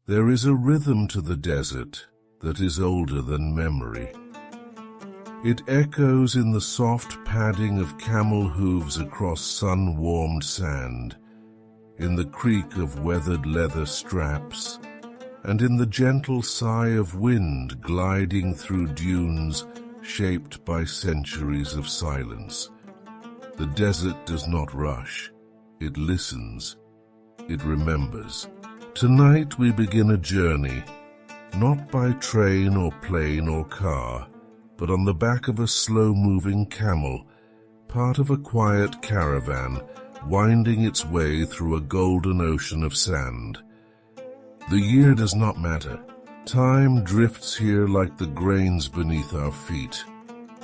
There is a rhythm to the desert that is older than memory. It echoes in the soft padding of camel hooves across sun-warmed sand, in the creak of weathered leather straps, and in the gentle sigh of wind gliding through dunes shaped by centuries of silence. The desert does not rush. It listens. It remembers. Tonight we begin a journey, not by train or plane or car, but on the back of a slow-moving camel, part of a quiet caravan winding its way through a golden ocean of sand. The year does not matter. Time drifts here like the grains beneath our feet.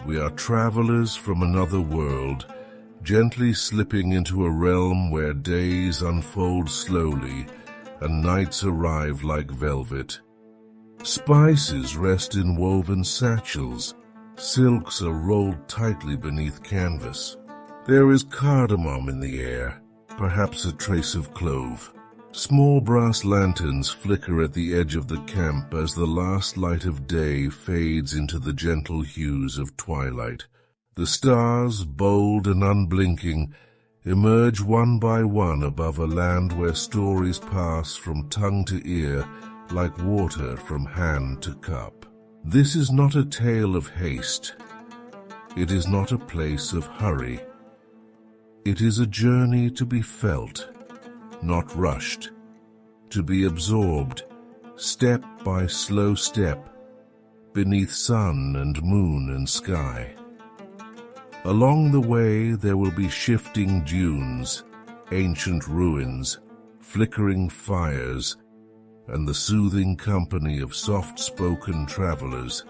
We are travelers from another world, gently slipping into a realm where days unfold slowly and nights arrive like velvet. Spices rest in woven satchels. Silks are rolled tightly beneath canvas. There is cardamom in the air, perhaps a trace of clove. Small brass lanterns flicker at the edge of the camp as the last light of day fades into the gentle hues of twilight. The stars, bold and unblinking, emerge one by one above a land where stories pass from tongue to ear like water from hand to cup. This is not a tale of haste. It is not a place of hurry. It is a journey to be felt, not rushed, to be absorbed, step by slow step, beneath sun and moon and sky. Along the way there will be shifting dunes, ancient ruins, flickering fires, and the soothing company of soft-spoken travelers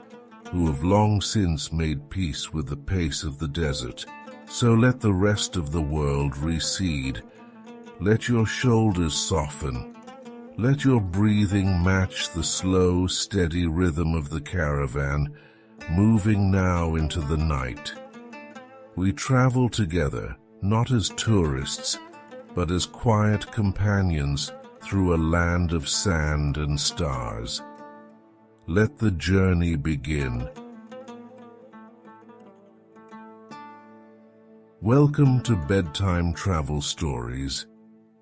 who have long since made peace with the pace of the desert. So let the rest of the world recede. Let your shoulders soften. Let your breathing match the slow, steady rhythm of the caravan, moving now into the night. We travel together, not as tourists, but as quiet companions through a land of sand and stars. Let the journey begin. Welcome to Bedtime Travel Stories,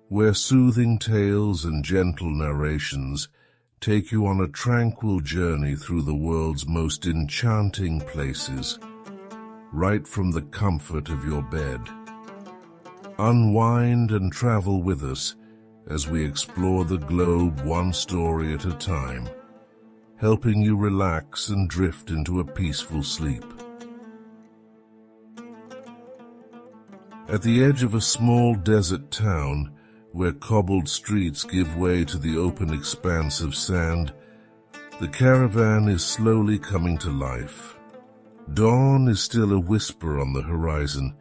where soothing tales and gentle narrations take you on a tranquil journey through the world's most enchanting places, right from the comfort of your bed. Unwind and travel with us as we explore the globe one story at a time, helping you relax and drift into a peaceful sleep. At the edge of a small desert town, where cobbled streets give way to the open expanse of sand, the caravan is slowly coming to life. Dawn is still a whisper on the horizon,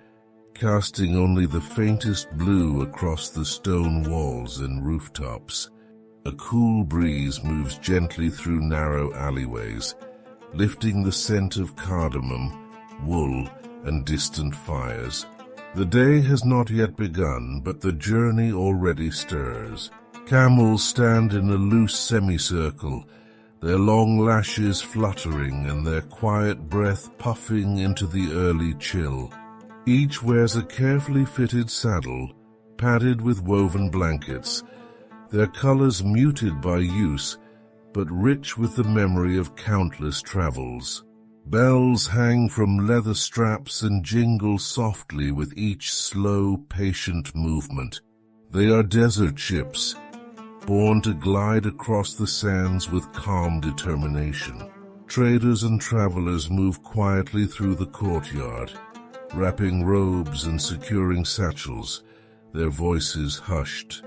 casting only the faintest blue across the stone walls and rooftops. A cool breeze moves gently through narrow alleyways, lifting the scent of cardamom, wool, and distant fires. The day has not yet begun, but the journey already stirs. Camels stand in a loose semicircle, their long lashes fluttering and their quiet breath puffing into the early chill. Each wears a carefully fitted saddle, padded with woven blankets, their colors muted by use, but rich with the memory of countless travels. Bells hang from leather straps and jingle softly with each slow, patient movement. They are desert ships, born to glide across the sands with calm determination. Traders and travelers move quietly through the courtyard, wrapping robes and securing satchels, their voices hushed.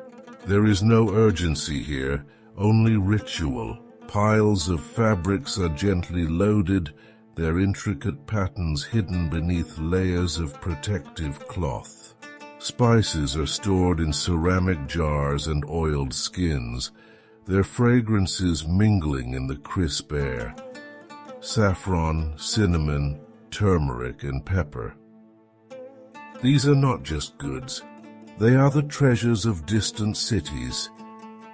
There is no urgency here, only ritual. Piles of fabrics are gently loaded, their intricate patterns hidden beneath layers of protective cloth. Spices are stored in ceramic jars and oiled skins, their fragrances mingling in the crisp air. Saffron, cinnamon, turmeric, and pepper. These are not just goods. They are the treasures of distant cities,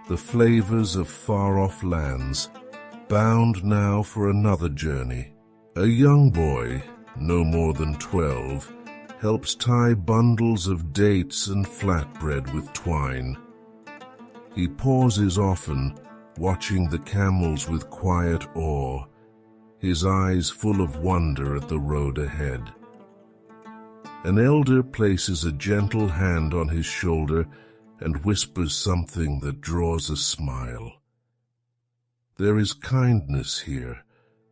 the flavors of far-off lands, bound now for another journey. A young boy, no more than 12, helps tie bundles of dates and flatbread with twine. He pauses often, watching the camels with quiet awe, his eyes full of wonder at the road ahead. An elder places a gentle hand on his shoulder and whispers something that draws a smile. There is kindness here,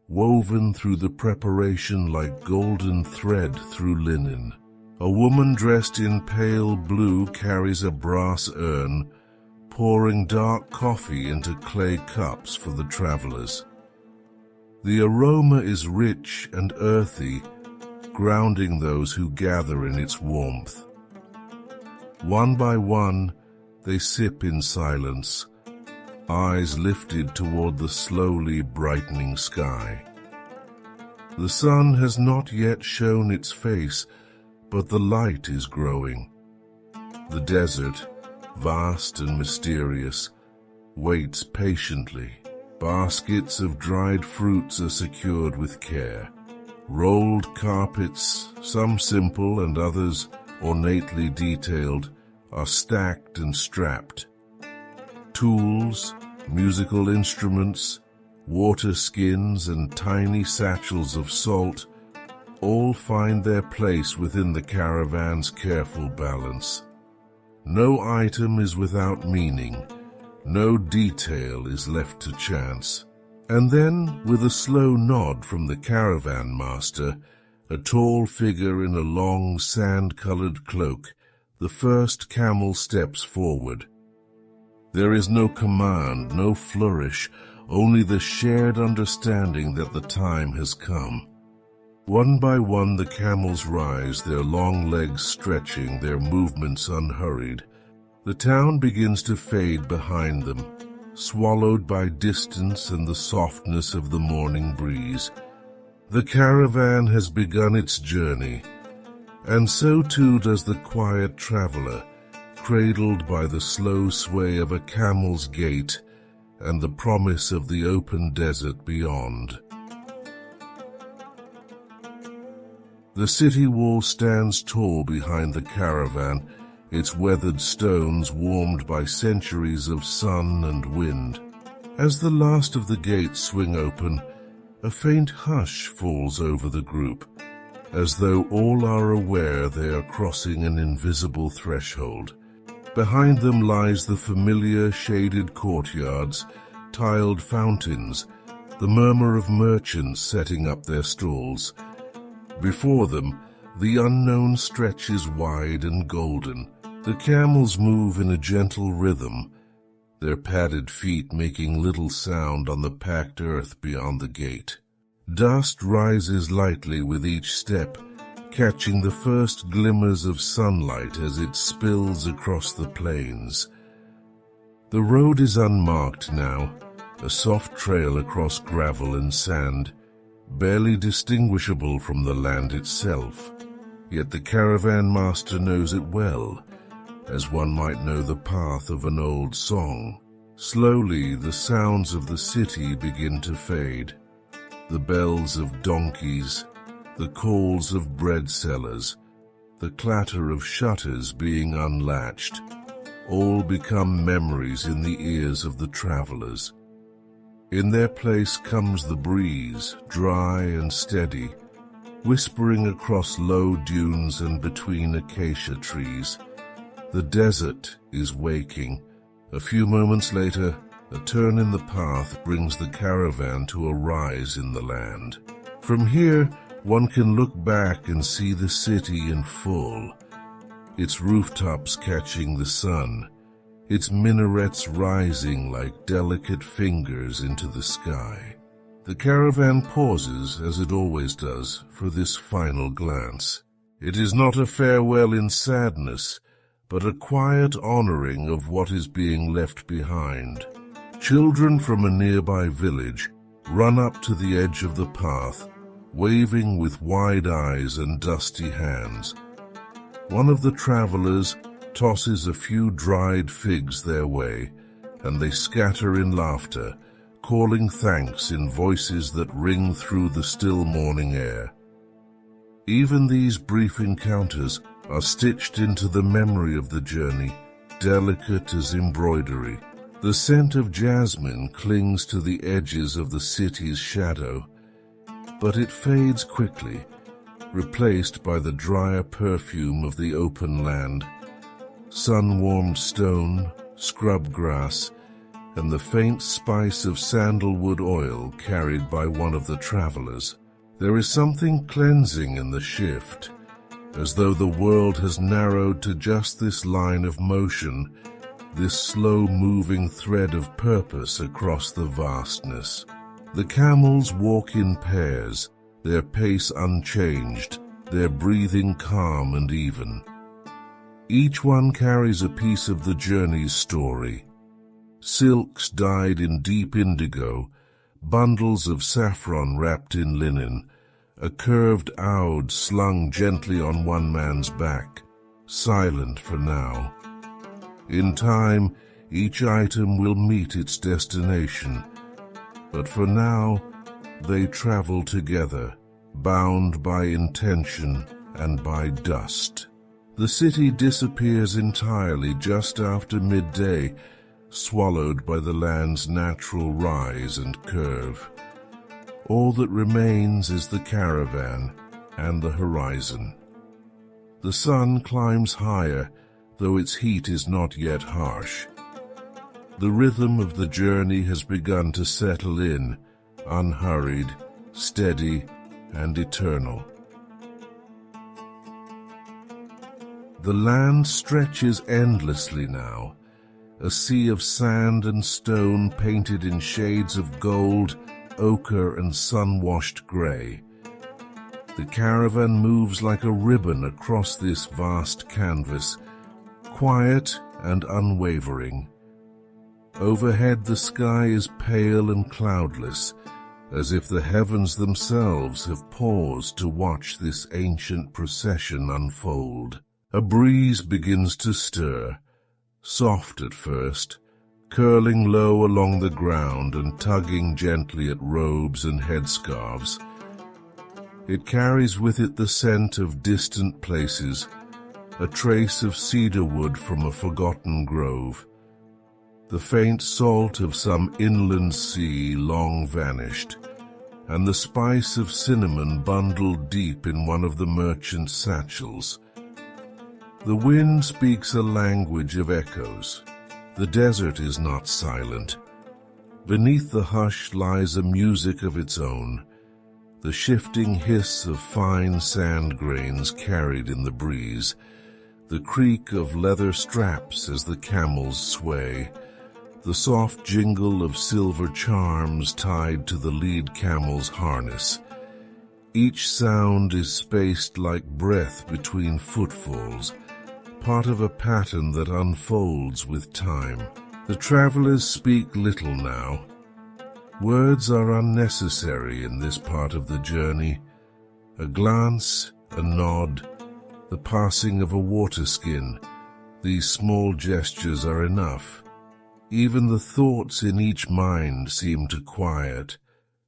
woven through the preparation like golden thread through linen. A woman dressed in pale blue carries a brass urn, pouring dark coffee into clay cups for the travelers. The aroma is rich and earthy, grounding those who gather in its warmth. One by one, they sip in silence, eyes lifted toward the slowly brightening sky. The sun has not yet shown its face, but the light is growing. The desert, vast and mysterious, waits patiently. Baskets of dried fruits are secured with care. Rolled carpets, some simple and others ornately detailed, are stacked and strapped. Tools, musical instruments, water skins, and tiny satchels of salt all find their place within the caravan's careful balance. No item is without meaning, no detail is left to chance. And then, with a slow nod from the caravan master, a tall figure in a long sand-colored cloak, the first camel steps forward. There is no command, no flourish, only the shared understanding that the time has come. One by one the camels rise, their long legs stretching, their movements unhurried. The town begins to fade behind them, swallowed by distance and the softness of the morning breeze. The caravan has begun its journey, and so too does the quiet traveler, cradled by the slow sway of a camel's gait and the promise of the open desert beyond. The city wall stands tall behind the caravan, its weathered stones warmed by centuries of sun and wind. As the last of the gates swing open, a faint hush falls over the group, as though all are aware they are crossing an invisible threshold. Behind them lies the familiar shaded courtyards, tiled fountains, the murmur of merchants setting up their stalls. Before them, the unknown stretches wide and golden. The camels move in a gentle rhythm, their padded feet making little sound on the packed earth beyond the gate. Dust rises lightly with each step, catching the first glimmers of sunlight as it spills across the plains. The road is unmarked now, a soft trail across gravel and sand, barely distinguishable from the land itself. Yet the caravan master knows it well, as one might know the path of an old song. Slowly, the sounds of the city begin to fade. The bells of donkeys, the calls of bread sellers, the clatter of shutters being unlatched, all become memories in the ears of the travelers. In their place comes the breeze, dry and steady, whispering across low dunes and between acacia trees. The desert is waking. A few moments later, a turn in the path brings the caravan to a rise in the land. From here, one can look back and see the city in full, its rooftops catching the sun, its minarets rising like delicate fingers into the sky. The caravan pauses, as it always does, for this final glance. It is not a farewell in sadness, but a quiet honoring of what is being left behind. Children from a nearby village run up to the edge of the path, waving with wide eyes and dusty hands. One of the travelers tosses a few dried figs their way, and they scatter in laughter, calling thanks in voices that ring through the still morning air. Even these brief encounters are stitched into the memory of the journey, delicate as embroidery. The scent of jasmine clings to the edges of the city's shadow, but it fades quickly, replaced by the drier perfume of the open land, sun-warmed stone, scrub grass, and the faint spice of sandalwood oil carried by one of the travelers. There is something cleansing in the shift, as though the world has narrowed to just this line of motion, this slow-moving thread of purpose across the vastness. The camels walk in pairs, their pace unchanged, their breathing calm and even. Each one carries a piece of the journey's story. Silks dyed in deep indigo, bundles of saffron wrapped in linen, a curved oud slung gently on one man's back, silent for now. In time, each item will meet its destination, but for now, they travel together, bound by intention and by dust. The city disappears entirely just after midday, swallowed by the land's natural rise and curve. All that remains is the caravan and the horizon. The sun climbs higher, though its heat is not yet harsh. The rhythm of the journey has begun to settle in, unhurried, steady, and eternal. The land stretches endlessly now, a sea of sand and stone painted in shades of gold, ochre, and sun-washed gray. The caravan moves like a ribbon across this vast canvas, quiet and unwavering. Overhead the sky is pale and cloudless, as if the heavens themselves have paused to watch this ancient procession unfold. A breeze begins to stir, soft at first, curling low along the ground and tugging gently at robes and headscarves. It carries with it the scent of distant places, a trace of cedar wood from a forgotten grove, the faint salt of some inland sea long vanished, and the spice of cinnamon bundled deep in one of the merchant's satchels. The wind speaks a language of echoes. The desert is not silent. Beneath the hush lies a music of its own, the shifting hiss of fine sand grains carried in the breeze, the creak of leather straps as the camels sway, the soft jingle of silver charms tied to the lead camel's harness. Each sound is spaced like breath between footfalls, part of a pattern that unfolds with time. The travelers speak little now. Words are unnecessary in this part of the journey. A glance, a nod, the passing of a waterskin, these small gestures are enough. Even the thoughts in each mind seem to quiet,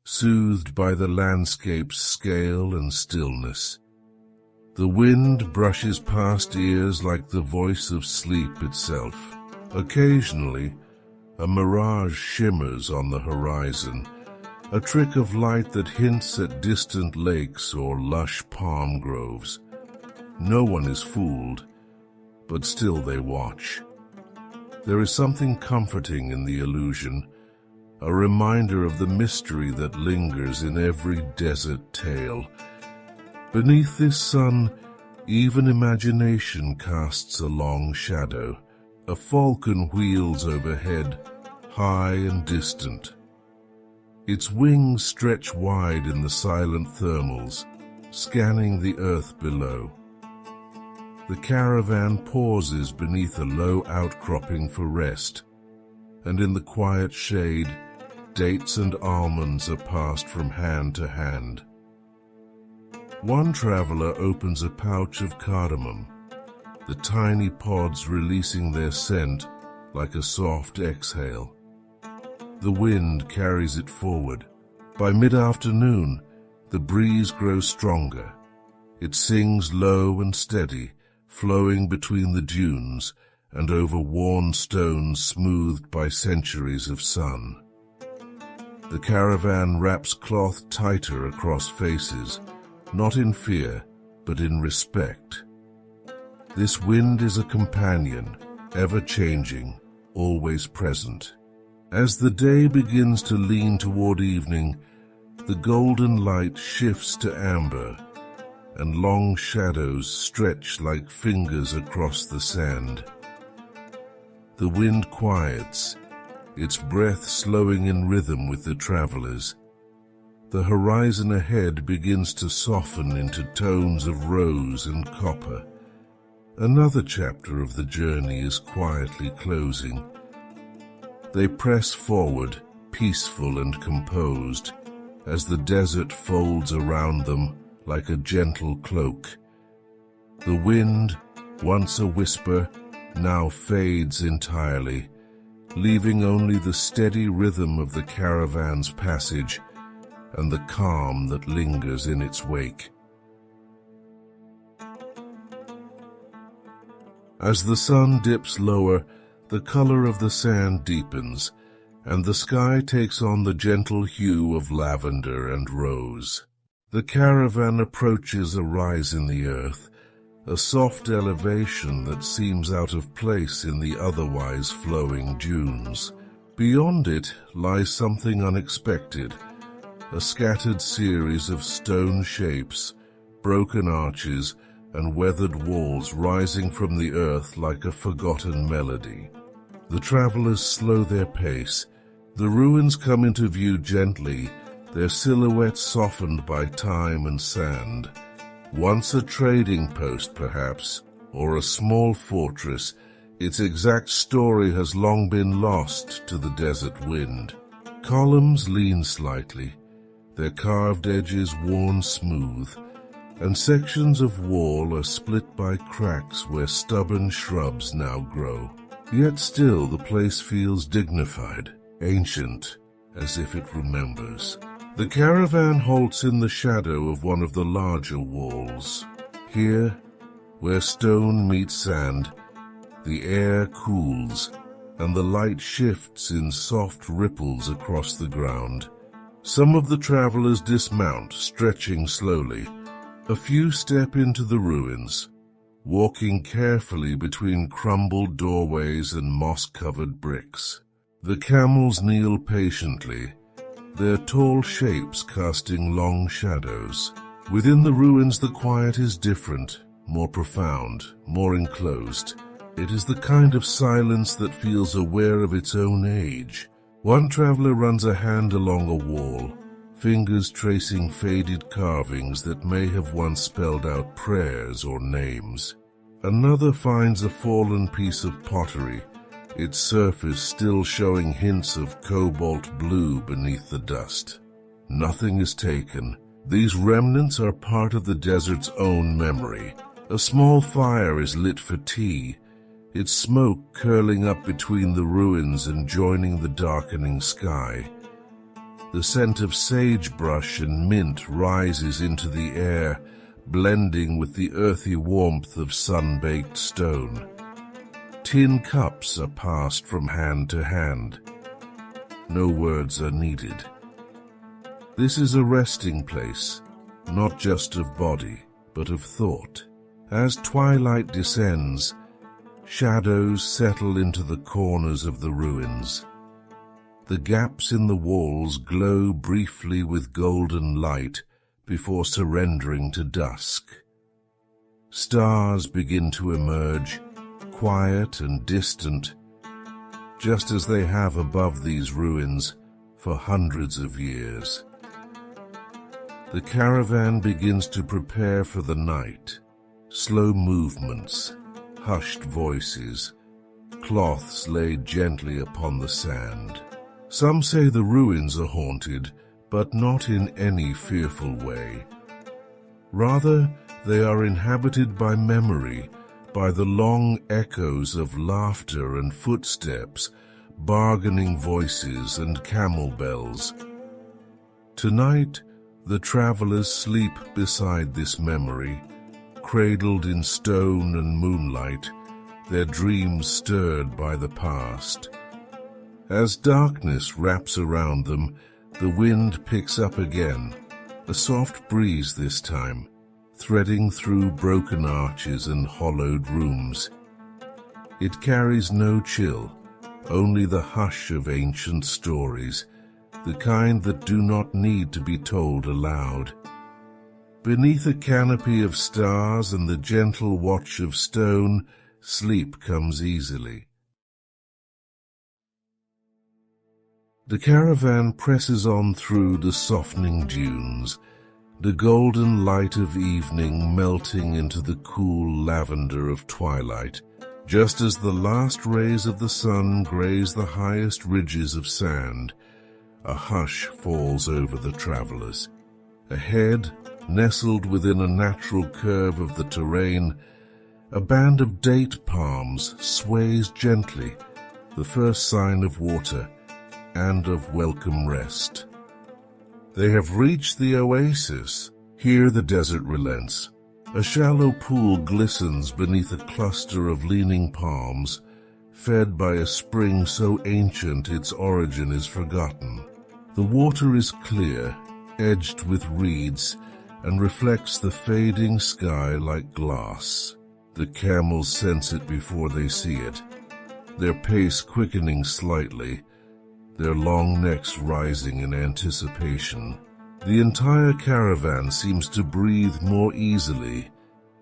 soothed by the landscape's scale and stillness. The wind brushes past ears like the voice of sleep itself. Occasionally, a mirage shimmers on the horizon, a trick of light that hints at distant lakes or lush palm groves. No one is fooled, but still they watch. There is something comforting in the illusion, a reminder of the mystery that lingers in every desert tale. Beneath this sun, even imagination casts a long shadow. A falcon wheels overhead, high and distant. Its wings stretch wide in the silent thermals, scanning the earth below. The caravan pauses beneath a low outcropping for rest, and in the quiet shade, dates and almonds are passed from hand to hand. One traveler opens a pouch of cardamom, the tiny pods releasing their scent like a soft exhale. The wind carries it forward. By mid-afternoon, the breeze grows stronger. It sings low and steady, flowing between the dunes and over worn stones smoothed by centuries of sun. The caravan wraps cloth tighter across faces, not in fear, but in respect. This wind is a companion, ever-changing, always present. As the day begins to lean toward evening, the golden light shifts to amber, and long shadows stretch like fingers across the sand. The wind quiets, its breath slowing in rhythm with the travelers. The horizon ahead begins to soften into tones of rose and copper. Another chapter of the journey is quietly closing. They press forward, peaceful and composed, as the desert folds around them like a gentle cloak. The wind, once a whisper, now fades entirely, leaving only the steady rhythm of the caravan's passage and the calm that lingers in its wake. As the sun dips lower, the color of the sand deepens, and the sky takes on the gentle hue of lavender and rose. The caravan approaches a rise in the earth, a soft elevation that seems out of place in the otherwise flowing dunes. Beyond it lies something unexpected, a scattered series of stone shapes, broken arches, and weathered walls rising from the earth like a forgotten melody. The travelers slow their pace. The ruins come into view gently, their silhouettes softened by time and sand. Once a trading post, perhaps, or a small fortress, its exact story has long been lost to the desert wind. Columns lean slightly, their carved edges worn smooth, and sections of wall are split by cracks where stubborn shrubs now grow. Yet still the place feels dignified, ancient, as if it remembers. The caravan halts in the shadow of one of the larger walls. Here, where stone meets sand, the air cools, and the light shifts in soft ripples across the ground. Some of the travelers dismount, stretching slowly. A few step into the ruins, walking carefully between crumbled doorways and moss-covered bricks. The camels kneel patiently, their tall shapes casting long shadows. Within the ruins the quiet is different, more profound, more enclosed. It is the kind of silence that feels aware of its own age. One traveler runs a hand along a wall, fingers tracing faded carvings that may have once spelled out prayers or names. Another finds a fallen piece of pottery, its surface still showing hints of cobalt blue beneath the dust. Nothing is taken. These remnants are part of the desert's own memory. A small fire is lit for tea, its smoke curling up between the ruins and joining the darkening sky. The scent of sagebrush and mint rises into the air, blending with the earthy warmth of sun-baked stone. Tin cups are passed from hand to hand. No words are needed. This is a resting place, not just of body, but of thought. As twilight descends, shadows settle into the corners of the ruins. The gaps in the walls glow briefly with golden light before surrendering to dusk. Stars begin to emerge, quiet and distant, just as they have above these ruins for hundreds of years. The caravan begins to prepare for the night. Slow movements, hushed voices, cloths laid gently upon the sand. Some say the ruins are haunted, but not in any fearful way. Rather, they are inhabited by memory, by the long echoes of laughter and footsteps, bargaining voices and camel bells. Tonight, the travelers sleep beside this memory, cradled in stone and moonlight, their dreams stirred by the past. As darkness wraps around them, the wind picks up again, a soft breeze this time, threading through broken arches and hollowed rooms. It carries no chill, only the hush of ancient stories, the kind that do not need to be told aloud. Beneath a canopy of stars and the gentle watch of stone, sleep comes easily. The caravan presses on through the softening dunes, the golden light of evening melting into the cool lavender of twilight. Just as the last rays of the sun graze the highest ridges of sand, a hush falls over the travelers. Ahead, nestled within a natural curve of the terrain, a band of date palms sways gently, the first sign of water and of welcome rest. They have reached the oasis. Here the desert relents. A shallow pool glistens beneath a cluster of leaning palms, fed by a spring so ancient its origin is forgotten. The water is clear, edged with reeds, and reflects the fading sky like glass. The camels sense it before they see it, their pace quickening slightly, their long necks rising in anticipation. The entire caravan seems to breathe more easily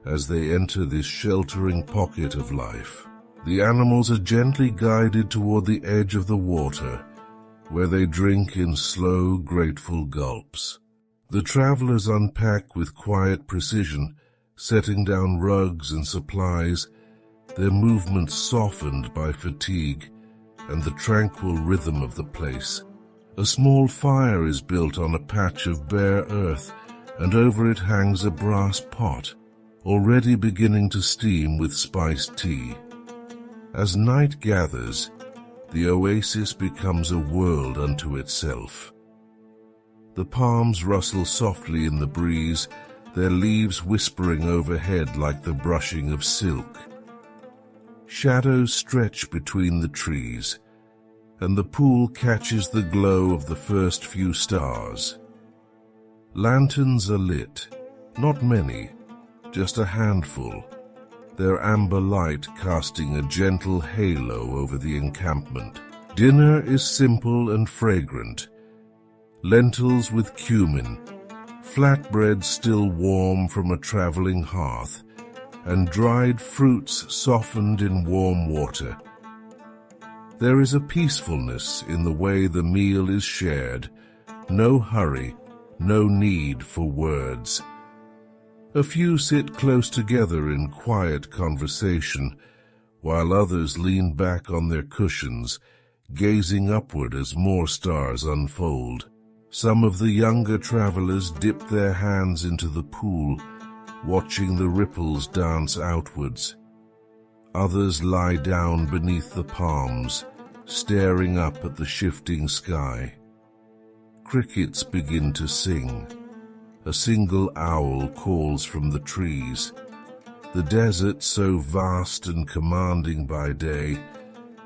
as they enter this sheltering pocket of life. The animals are gently guided toward the edge of the water, where they drink in slow, grateful gulps. The travelers unpack with quiet precision, setting down rugs and supplies, their movements softened by fatigue and the tranquil rhythm of the place. A small fire is built on a patch of bare earth, and over it hangs a brass pot, already beginning to steam with spiced tea. As night gathers, the oasis becomes a world unto itself. The palms rustle softly in the breeze, their leaves whispering overhead like the brushing of silk. Shadows stretch between the trees, and the pool catches the glow of the first few stars. Lanterns are lit, not many, just a handful, their amber light casting a gentle halo over the encampment. Dinner is simple and fragrant. Lentils with cumin, flatbread still warm from a traveling hearth, and dried fruits softened in warm water. There is a peacefulness in the way the meal is shared, no hurry, no need for words. A few sit close together in quiet conversation, while others lean back on their cushions, gazing upward as more stars unfold. Some of the younger travelers dip their hands into the pool, watching the ripples dance outwards. Others lie down beneath the palms, staring up at the shifting sky. Crickets begin to sing. A single owl calls from the trees. The desert, so vast and commanding by day,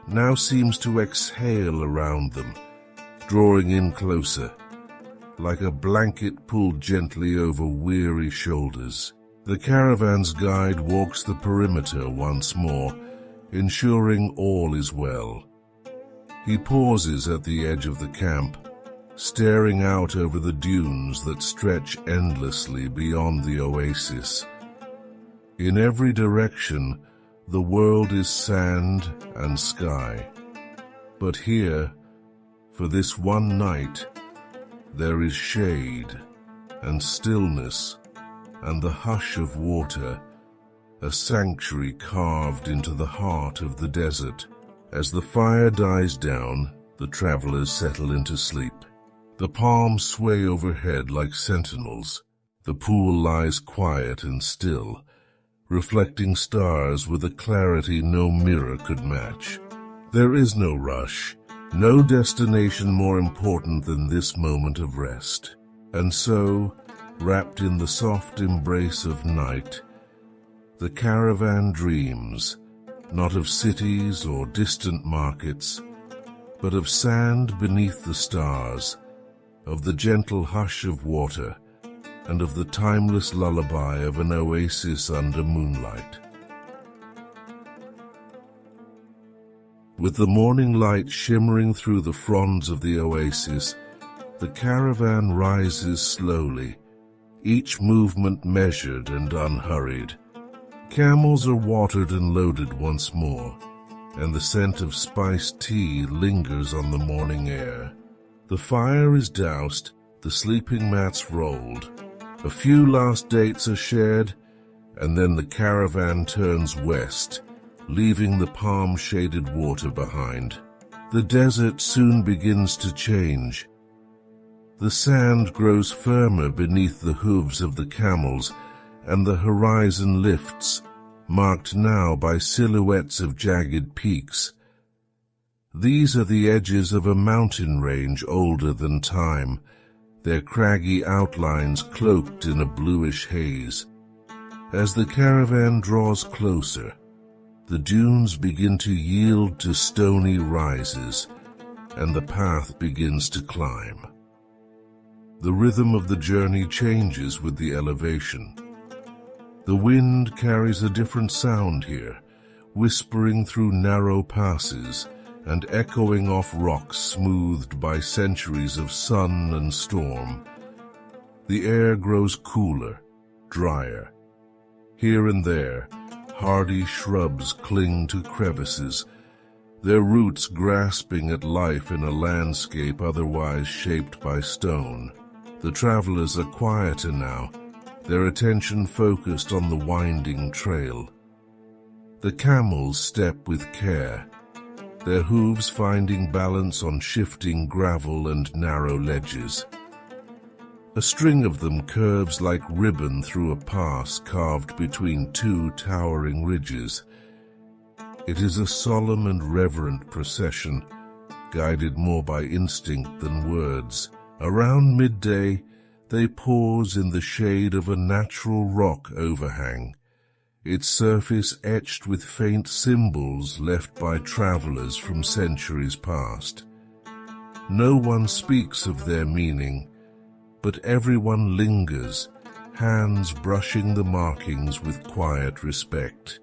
now seems to exhale around them, drawing in closer, like a blanket pulled gently over weary shoulders. The caravan's guide walks the perimeter once more, ensuring all is well. He pauses at the edge of the camp, staring out over the dunes that stretch endlessly beyond the oasis. In every direction, the world is sand and sky. But here, for this one night, there is shade and stillness and the hush of water, a sanctuary carved into the heart of the desert. As the fire dies down, the travelers settle into sleep. The palms sway overhead like sentinels. The pool lies quiet and still, reflecting stars with a clarity no mirror could match. There is no rush, no destination more important than this moment of rest. And so, wrapped in the soft embrace of night, the caravan dreams, not of cities or distant markets, but of sand beneath the stars, of the gentle hush of water, and of the timeless lullaby of an oasis under moonlight. With the morning light shimmering through the fronds of the oasis, the caravan rises slowly, each movement measured and unhurried. Camels are watered and loaded once more, and the scent of spiced tea lingers on the morning air. The fire is doused, the sleeping mats rolled. A few last dates are shared, and then the caravan turns west, leaving the palm-shaded water behind. The desert soon begins to change. The sand grows firmer beneath the hooves of the camels, and the horizon lifts, marked now by silhouettes of jagged peaks. These are the edges of a mountain range older than time, their craggy outlines cloaked in a bluish haze. As the caravan draws closer, the dunes begin to yield to stony rises, and the path begins to climb. The rhythm of the journey changes with the elevation. The wind carries a different sound here, whispering through narrow passes and echoing off rocks smoothed by centuries of sun and storm. The air grows cooler, drier. Here and there, hardy shrubs cling to crevices, their roots grasping at life in a landscape otherwise shaped by stone. The travelers are quieter now, their attention focused on the winding trail. The camels step with care, their hooves finding balance on shifting gravel and narrow ledges. A string of them curves like ribbon through a pass carved between two towering ridges. It is a solemn and reverent procession, guided more by instinct than words. Around midday, they pause in the shade of a natural rock overhang, its surface etched with faint symbols left by travelers from centuries past. No one speaks of their meaning, but everyone lingers, hands brushing the markings with quiet respect.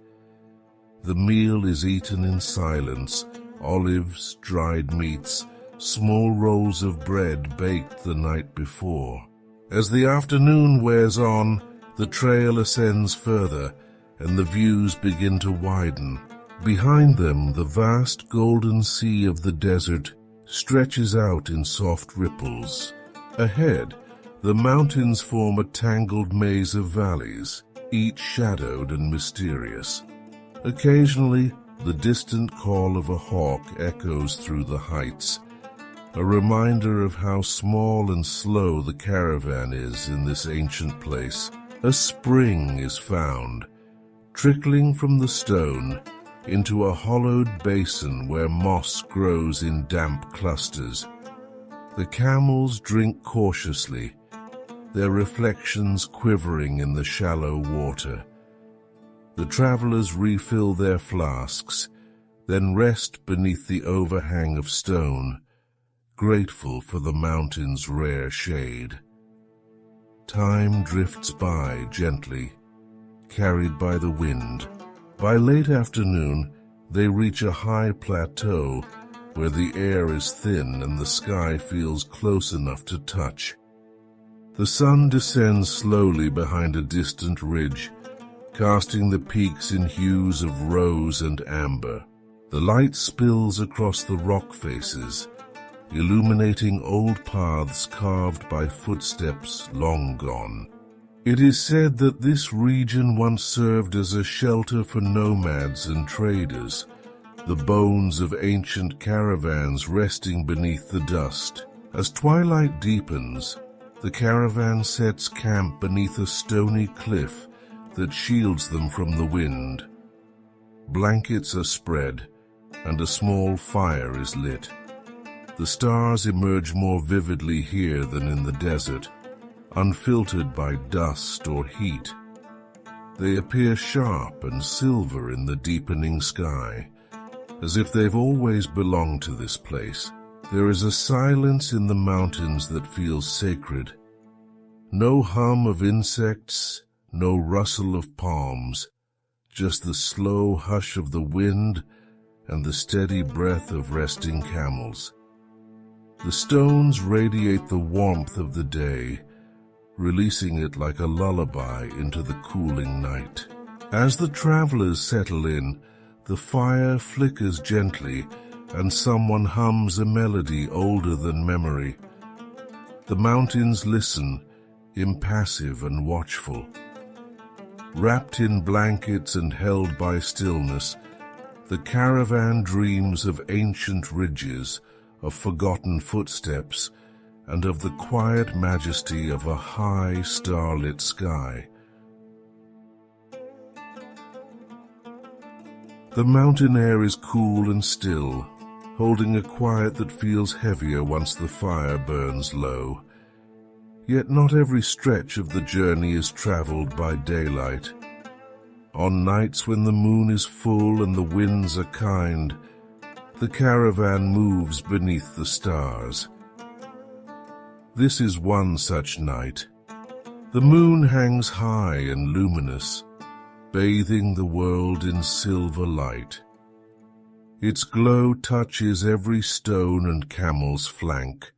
The meal is eaten in silence, olives, dried meats, small rolls of bread baked the night before. As the afternoon wears on, the trail ascends further, and the views begin to widen. Behind them, the vast golden sea of the desert stretches out in soft ripples. Ahead, the mountains form a tangled maze of valleys, each shadowed and mysterious. Occasionally, the distant call of a hawk echoes through the heights, a reminder of how small and slow the caravan is in this ancient place. A spring is found, trickling from the stone into a hollowed basin where moss grows in damp clusters. The camels drink cautiously, their reflections quivering in the shallow water. The travelers refill their flasks, then rest beneath the overhang of stone, grateful for the mountain's rare shade. Time drifts by gently, carried by the wind. By late afternoon, they reach a high plateau where the air is thin and the sky feels close enough to touch. The sun descends slowly behind a distant ridge, casting the peaks in hues of rose and amber. The light spills across the rock faces, illuminating old paths carved by footsteps long gone. It is said that this region once served as a shelter for nomads and traders, the bones of ancient caravans resting beneath the dust. As twilight deepens, the caravan sets camp beneath a stony cliff that shields them from the wind. Blankets are spread, and a small fire is lit. The stars emerge more vividly here than in the desert, unfiltered by dust or heat. They appear sharp and silver in the deepening sky, as if they've always belonged to this place. There is a silence in the mountains that feels sacred. No hum of insects, no rustle of palms, just the slow hush of the wind and the steady breath of resting camels. The stones radiate the warmth of the day, releasing it like a lullaby into the cooling night. As the travelers settle in, the fire flickers gently and someone hums a melody older than memory. The mountains listen, impassive and watchful. Wrapped in blankets and held by stillness, the caravan dreams of ancient ridges, of forgotten footsteps, and of the quiet majesty of a high, starlit sky. The mountain air is cool and still, holding a quiet that feels heavier once the fire burns low. Yet not every stretch of the journey is traveled by daylight. On nights when the moon is full and the winds are kind, the caravan moves beneath the stars. This is one such night. The moon hangs high and luminous, bathing the world in silver light. Its glow touches every stone and camel's flank,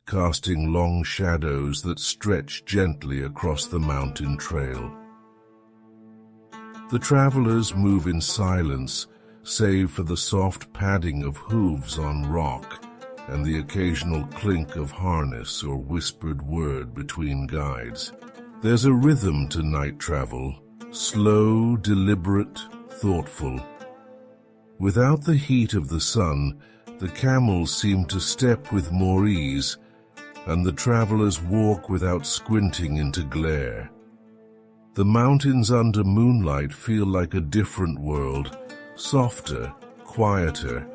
casting long shadows that stretch gently across the mountain trail. The travelers move in silence, save for the soft padding of hooves on rock and the occasional clink of harness or whispered word between guides. There's a rhythm to night travel, slow, deliberate, thoughtful. Without the heat of the sun, the camels seem to step with more ease, and the travelers walk without squinting into glare. The mountains under moonlight feel like a different world, softer, quieter,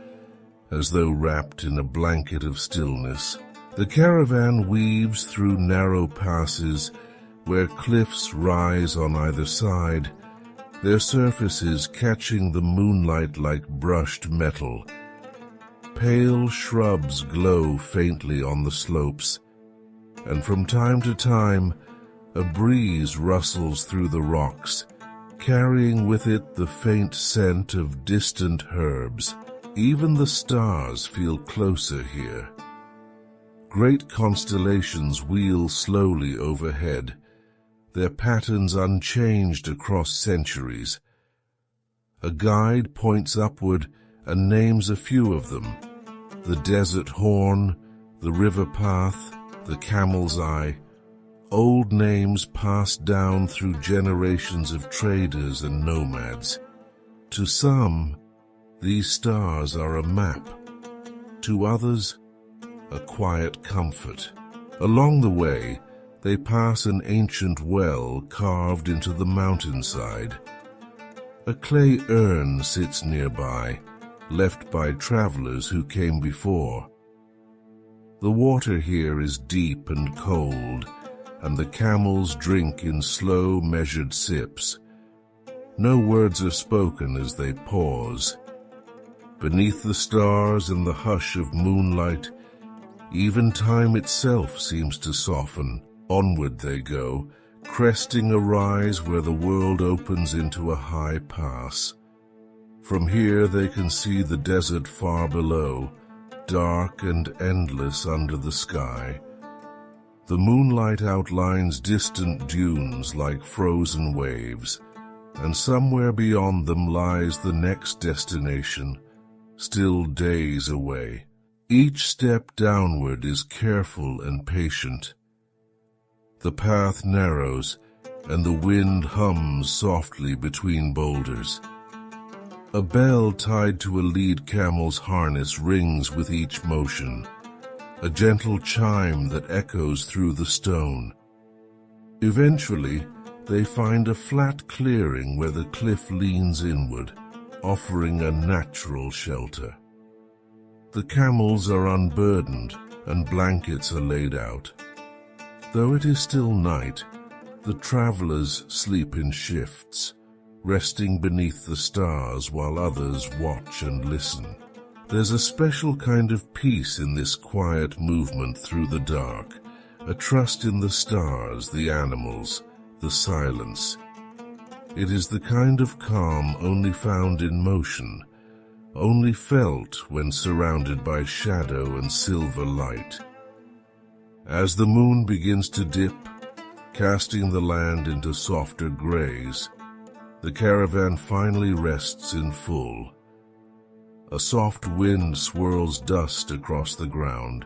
as though wrapped in a blanket of stillness. The caravan weaves through narrow passes where cliffs rise on either side, their surfaces catching the moonlight like brushed metal. Pale shrubs glow faintly on the slopes, and from time to time a breeze rustles through the rocks, carrying with it the faint scent of distant herbs. Even the stars feel closer here. Great constellations wheel slowly overhead, their patterns unchanged across centuries. A guide points upward and names a few of them: the desert horn, the river path, the camel's eye, old names passed down through generations of traders and nomads. To some, these stars are a map. To others, a quiet comfort. Along the way, they pass an ancient well carved into the mountainside. A clay urn sits nearby, left by travelers who came before. The water here is deep and cold, and the camels drink in slow, measured sips. No words are spoken as they pause. Beneath the stars and the hush of moonlight, even time itself seems to soften. Onward they go, cresting a rise where the world opens into a high pass. From here they can see the desert far below, dark and endless under the sky. The moonlight outlines distant dunes like frozen waves, and somewhere beyond them lies the next destination, still days away. Each step downward is careful and patient. The path narrows, and the wind hums softly between boulders. A bell tied to a lead camel's harness rings with each motion, a gentle chime that echoes through the stone. Eventually, they find a flat clearing where the cliff leans inward, offering a natural shelter. The camels are unburdened and blankets are laid out. Though it is still night, the travelers sleep in shifts, resting beneath the stars while others watch and listen. There's a special kind of peace in this quiet movement through the dark, a trust in the stars, the animals, the silence. It is the kind of calm only found in motion, only felt when surrounded by shadow and silver light. As the moon begins to dip, casting the land into softer grays, the caravan finally rests in full. A soft wind swirls dust across the ground,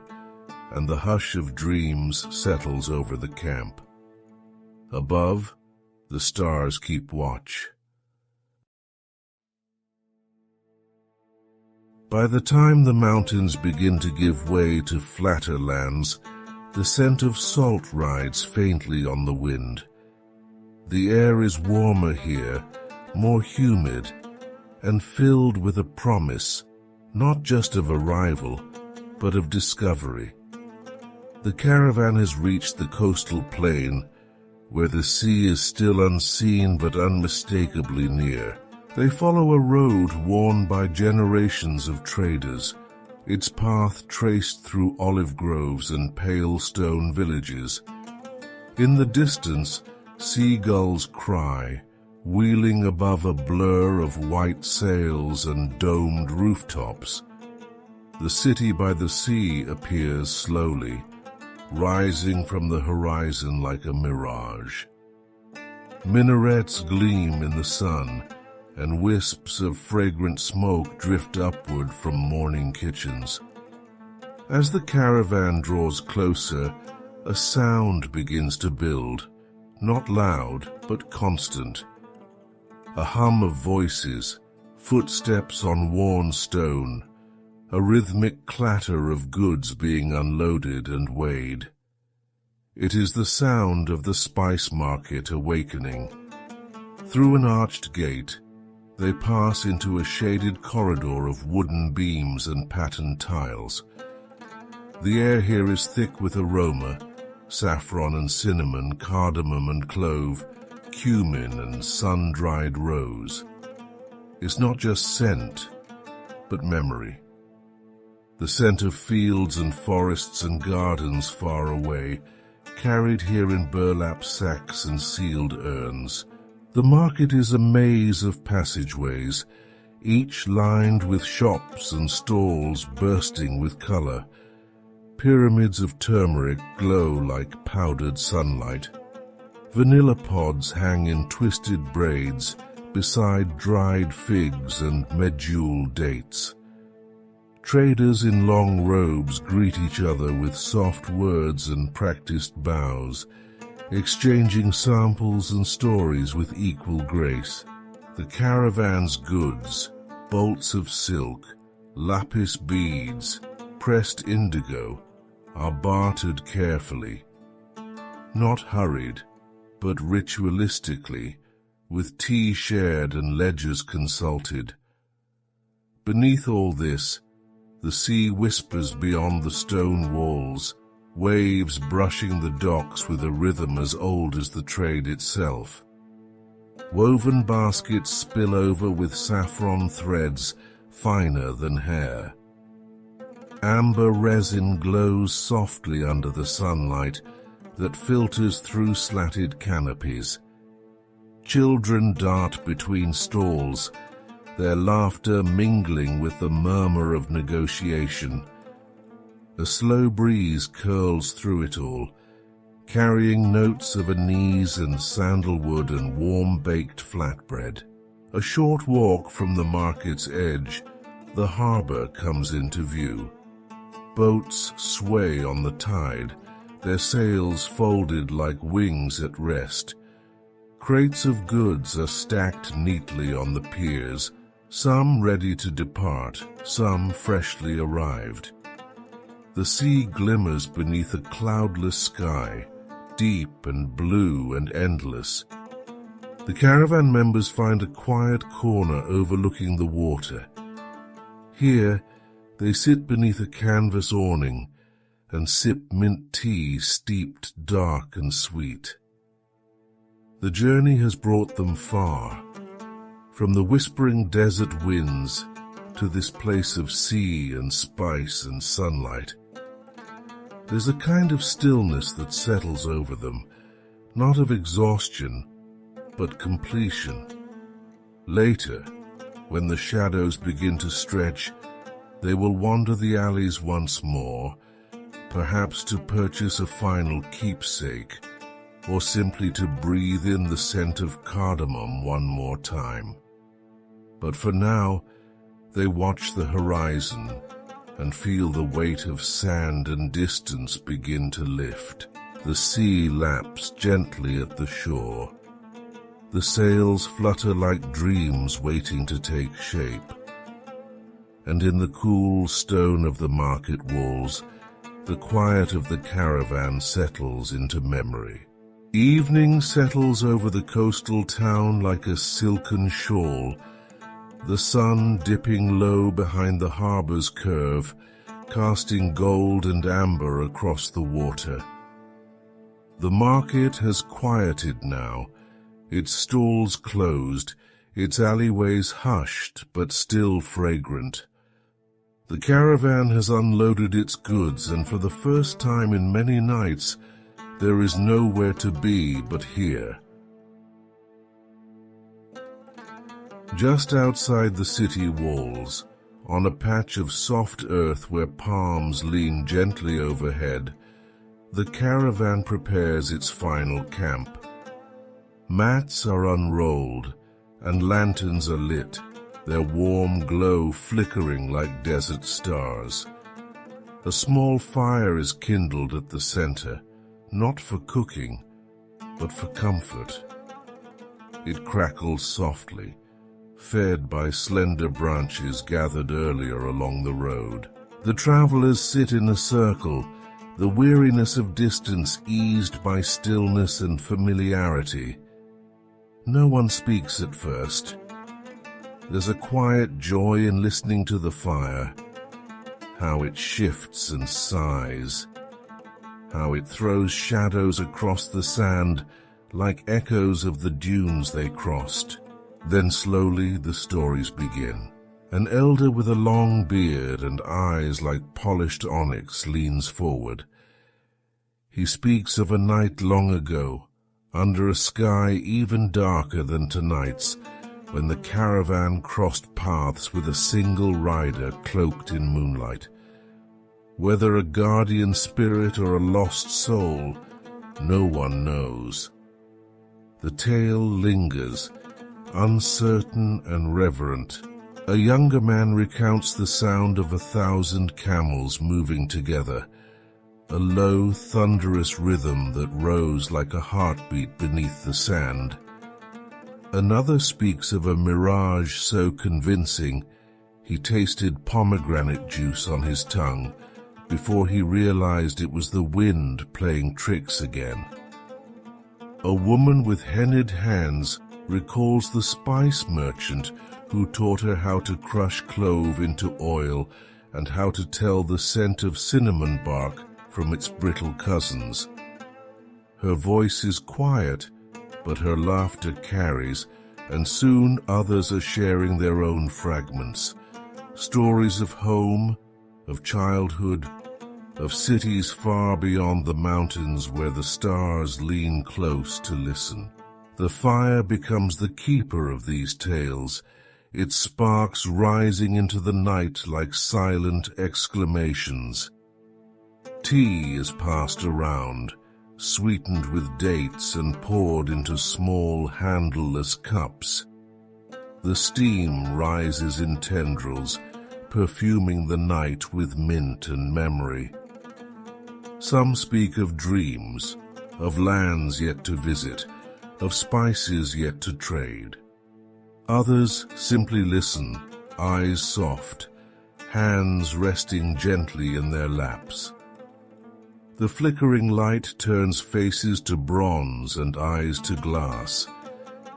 and the hush of dreams settles over the camp. Above, the stars keep watch. By the time the mountains begin to give way to flatter lands, the scent of salt rides faintly on the wind. The air is warmer here, more humid, and filled with a promise, not just of arrival, but of discovery. The caravan has reached the coastal plain, where the sea is still unseen but unmistakably near. They follow a road worn by generations of traders, its path traced through olive groves and pale stone villages. In the distance, seagulls cry, wheeling above a blur of white sails and domed rooftops. The city by the sea appears slowly, rising from the horizon like a mirage. Minarets gleam in the sun, and wisps of fragrant smoke drift upward from morning kitchens. As the caravan draws closer, a sound begins to build, not loud, but constant. A hum of voices, footsteps on worn stone, a rhythmic clatter of goods being unloaded and weighed. It is the sound of the spice market awakening. Through an arched gate, they pass into a shaded corridor of wooden beams and patterned tiles. The air here is thick with aroma, saffron and cinnamon, cardamom and clove, cumin and sun-dried rose. It's not just scent, but memory. The scent of fields and forests and gardens far away, carried here in burlap sacks and sealed urns. The market is a maze of passageways, each lined with shops and stalls bursting with color. Pyramids of turmeric glow like powdered sunlight. Vanilla pods hang in twisted braids beside dried figs and medjool dates. Traders in long robes greet each other with soft words and practiced bows, exchanging samples and stories with equal grace. The caravan's goods, bolts of silk, lapis beads, pressed indigo, are bartered carefully, not hurried, but ritualistically, with tea shared and ledgers consulted. Beneath all this, the sea whispers beyond the stone walls, waves brushing the docks with a rhythm as old as the trade itself. Woven baskets spill over with saffron threads finer than hair. Amber resin glows softly under the sunlight that filters through slatted canopies. Children dart between stalls, their laughter mingling with the murmur of negotiation. A slow breeze curls through it all, carrying notes of anise and sandalwood and warm-baked flatbread. A short walk from the market's edge, the harbor comes into view. Boats sway on the tide, their sails folded like wings at rest. Crates of goods are stacked neatly on the piers, some ready to depart, some freshly arrived. The sea glimmers beneath a cloudless sky, deep and blue and endless, The caravan members find a quiet corner overlooking the water. Here, they sit beneath a canvas awning and sip mint tea steeped dark and sweet. The journey has brought them far, from the whispering desert winds to this place of sea and spice and sunlight. There's a kind of stillness that settles over them, not of exhaustion, but completion. Later, when the shadows begin to stretch, they will wander the alleys once more, perhaps to purchase a final keepsake, or simply to breathe in the scent of cardamom one more time. But for now, they watch the horizon and feel the weight of sand and distance begin to lift. The sea laps gently at the shore. The sails flutter like dreams waiting to take shape. And in the cool stone of the market walls, the quiet of the caravan settles into memory. Evening settles over the coastal town like a silken shawl, the sun dipping low behind the harbor's curve, casting gold and amber across the water. The market has quieted now, its stalls closed, its alleyways hushed but still fragrant. The caravan has unloaded its goods, and for the first time in many nights, there is nowhere to be but here. Just outside the city walls, on a patch of soft earth where palms lean gently overhead, the caravan prepares its final camp. Mats are unrolled, and lanterns are lit, their warm glow flickering like desert stars. A small fire is kindled at the center, not for cooking, but for comfort. It crackles softly, fed by slender branches gathered earlier along the road. The travelers sit in a circle, the weariness of distance eased by stillness and familiarity. No one speaks at first. There's a quiet joy in listening to the fire, how it shifts and sighs, how it throws shadows across the sand like echoes of the dunes they crossed. Then slowly the stories begin. An elder with a long beard and eyes like polished onyx leans forward. He speaks of a night long ago, under a sky even darker than tonight's, when the caravan crossed paths with a single rider cloaked in moonlight. Whether a guardian spirit or a lost soul, no one knows. The tale lingers, uncertain and reverent. A younger man recounts the sound of 1,000 camels moving together, a low, thunderous rhythm that rose like a heartbeat beneath the sand. Another speaks of a mirage so convincing he tasted pomegranate juice on his tongue before he realized it was the wind playing tricks again. A woman with henned hands recalls the spice merchant who taught her how to crush clove into oil and how to tell the scent of cinnamon bark from its brittle cousins. Her voice is quiet, but her laughter carries, and soon others are sharing their own fragments. Stories of home, of childhood, of cities far beyond the mountains where the stars lean close to listen. The fire becomes the keeper of these tales, its sparks rising into the night like silent exclamations. Tea is passed around, sweetened with dates and poured into small, handleless cups. The steam rises in tendrils, perfuming the night with mint and memory. Some speak of dreams, of lands yet to visit, of spices yet to trade. Others simply listen, eyes soft, hands resting gently in their laps. The flickering light turns faces to bronze and eyes to glass,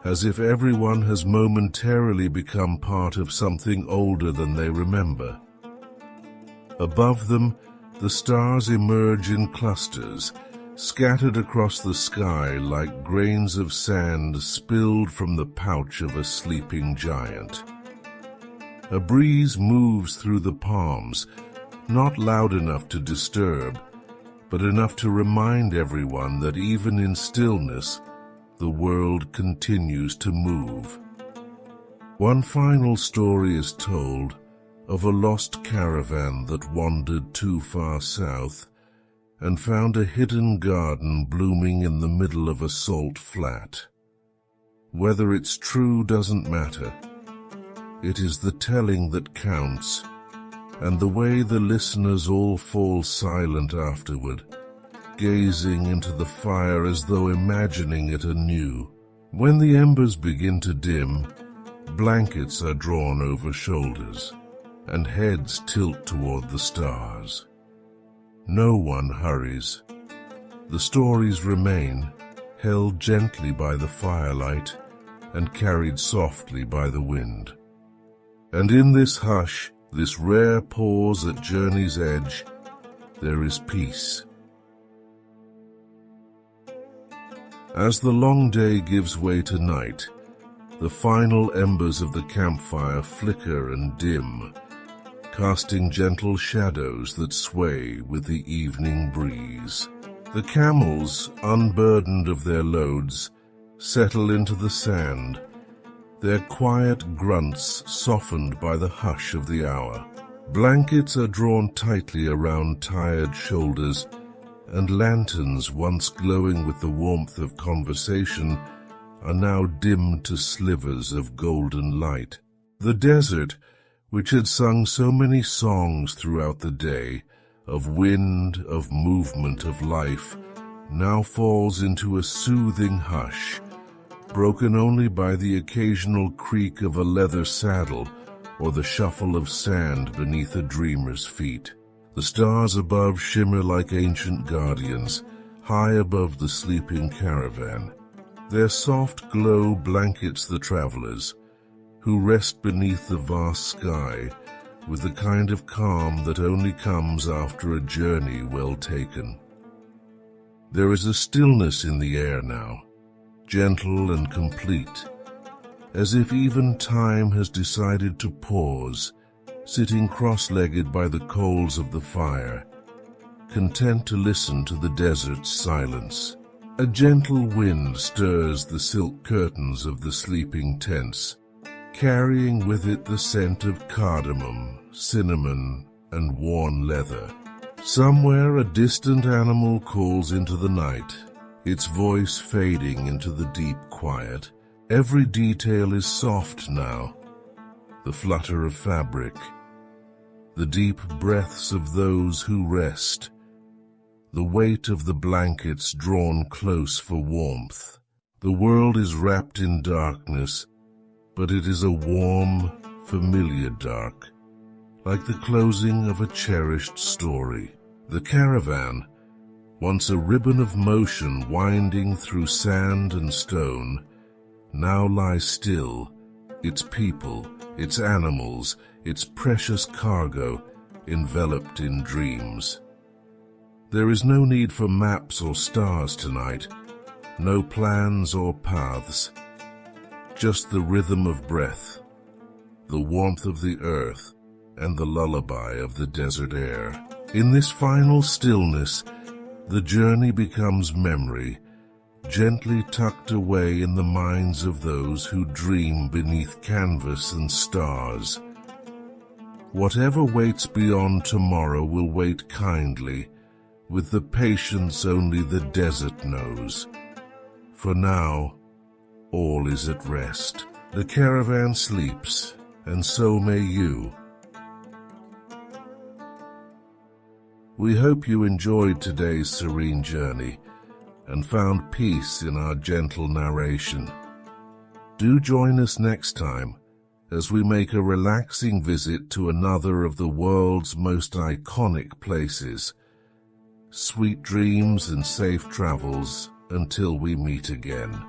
as if everyone has momentarily become part of something older than they remember. Above them, the stars emerge in clusters, scattered across the sky like grains of sand spilled from the pouch of a sleeping giant. A breeze moves through the palms, not loud enough to disturb, but enough to remind everyone that even in stillness, the world continues to move. One final story is told of a lost caravan that wandered too far south and found a hidden garden blooming in the middle of a salt flat. Whether it's true doesn't matter. It is the telling that counts, and the way the listeners all fall silent afterward, gazing into the fire as though imagining it anew. When the embers begin to dim, blankets are drawn over shoulders, and heads tilt toward the stars. No one hurries. The stories remain, held gently by the firelight and carried softly by the wind. And in this hush, this rare pause at journey's edge, there is peace. As the long day gives way to night, the final embers of the campfire flicker and dim, casting gentle shadows that sway with the evening breeze. The camels, unburdened of their loads, settle into the sand, their quiet grunts softened by the hush of the hour. Blankets are drawn tightly around tired shoulders, and lanterns, once glowing with the warmth of conversation, are now dimmed to slivers of golden light. The desert, which had sung so many songs throughout the day, of wind, of movement, of life, now falls into a soothing hush, broken only by the occasional creak of a leather saddle or the shuffle of sand beneath a dreamer's feet. The stars above shimmer like ancient guardians, high above the sleeping caravan. Their soft glow blankets the travelers, who rest beneath the vast sky with the kind of calm that only comes after a journey well taken. There is a stillness in the air now, gentle and complete, as if even time has decided to pause, sitting cross-legged by the coals of the fire, content to listen to the desert's silence. A gentle wind stirs the silk curtains of the sleeping tents, carrying with it the scent of cardamom, cinnamon, and worn leather. Somewhere a distant animal calls into the night, its voice fading into the deep quiet. Every detail is soft now. The flutter of fabric, the deep breaths of those who rest, the weight of the blankets drawn close for warmth. The world is wrapped in darkness, but it is a warm, familiar dark, like the closing of a cherished story. The caravan, once a ribbon of motion winding through sand and stone, now lies still, its people, its animals, its precious cargo enveloped in dreams. There is no need for maps or stars tonight, no plans or paths, just the rhythm of breath, the warmth of the earth, and the lullaby of the desert air. In this final stillness, the journey becomes memory, gently tucked away in the minds of those who dream beneath canvas and stars. Whatever waits beyond tomorrow will wait kindly, with the patience only the desert knows. For now, all is at rest. The caravan sleeps, and so may you. We hope you enjoyed today's serene journey and found peace in our gentle narration. Do join us next time as we make a relaxing visit to another of the world's most iconic places. Sweet dreams and safe travels until we meet again.